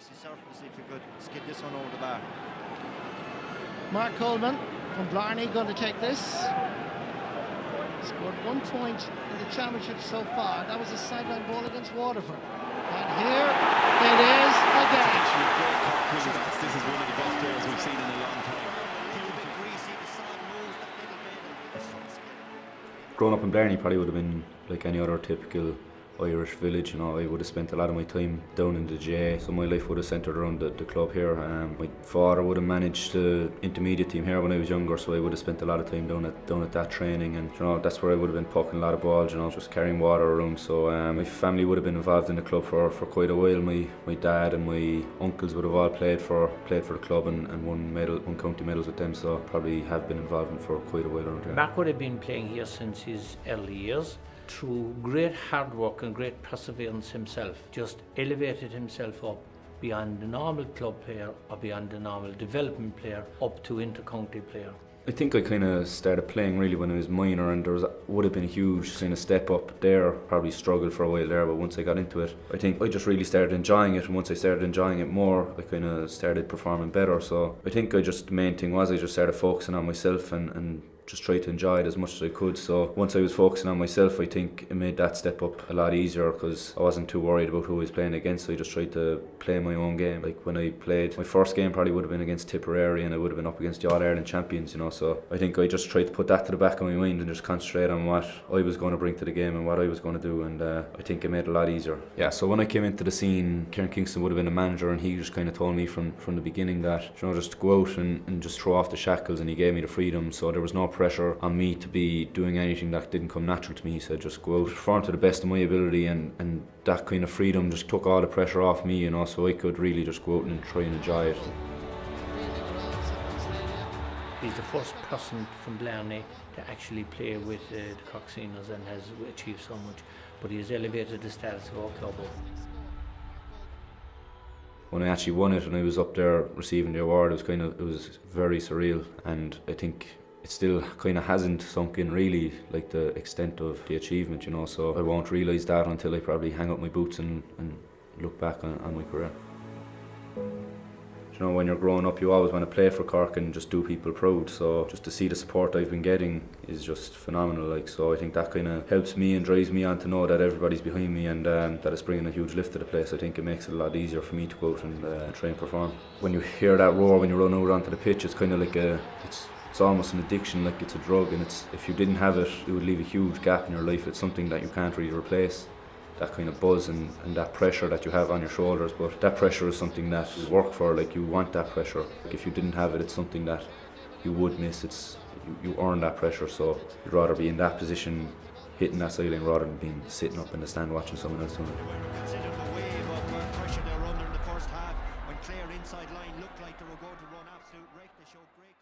easy surface if you could skid this one over the bar. Mark Coleman from Blarney going to take this. Scored 1 point in the championship so far. That was a sideline ball against Waterford. And here it is again. This is one of the best goals we've seen in a long time. Growing up in Blarney probably would have been like any other typical Irish village, you know. I would have spent a lot of my time down in the GA, so my life would have centred around the club here. My father would have managed the intermediate team here when I was younger, so I would have spent a lot of time down at that training, and you know, that's where I would have been pucking a lot of balls, you know, just carrying water around. So my family would have been involved in the club for quite a while. My dad and my uncles would have all played for the club and won county medals with them, so probably have been involved for quite a while around here. Mark would have been playing here since his early years. Through great hard work and great perseverance himself, just elevated himself up beyond the normal club player or beyond the normal development player up to inter-county player. I think I kind of started playing really when I was minor, and would have been a huge kind of step up there. Probably struggled for a while there, but once I got into it, I think I just really started enjoying it, and once I started enjoying it more, I kind of started performing better. So I think the main thing was I just started focusing on myself and just tried to enjoy it as much as I could. So once I was focusing on myself, I think it made that step up a lot easier because I wasn't too worried about who I was playing against. So I just tried to play my own game. Like when I played, my first game probably would have been against Tipperary, and I would have been up against the All Ireland champions, you know. So I think I just tried to put that to the back of my mind and just concentrate on what I was going to bring to the game and what I was going to do, and I think it made it a lot easier. Yeah, so when I came into the scene, Kieran Kingston would have been a manager, and he just kind of told me from the beginning that, you know, just go out and just throw off the shackles, and he gave me the freedom, so there was no pressure on me to be doing anything that didn't come natural to me. He said just go out, perform to the best of my ability, and that kind of freedom just took all the pressure off me, you know, so I could really just go out and try and enjoy it. He's the first person from Blarney to actually play with the Cork seniors and has achieved so much, but he has elevated the status of our club. When I actually won it and I was up there receiving the award, it was very surreal, and I think it still kind of hasn't sunk in really, like the extent of the achievement, you know, so I won't realise that until I probably hang up my boots and look back on my career. You know, when you're growing up, you always want to play for Cork and just do people proud, so just to see the support I've been getting is just phenomenal. Like, so I think that kind of helps me and drives me on to know that everybody's behind me, and that it's bringing a huge lift to the place. I think it makes it a lot easier for me to go out and try and perform. When you hear that roar when you run out onto the pitch, it's kind of like it's almost an addiction, like it's a drug, and if you didn't have it, it would leave a huge gap in your life. It's something that you can't really replace, that kind of buzz and that pressure that you have on your shoulders. But that pressure is something that you work for, like you want that pressure. Like if you didn't have it, it's something that you would miss. You earn that pressure, so you'd rather be in that position hitting that sideline rather than being sitting up in the stand watching someone else doing it. Consider the wave of pressure they were under in the first half when Clare inside line looked like they were going to run absolute wreck. They showed great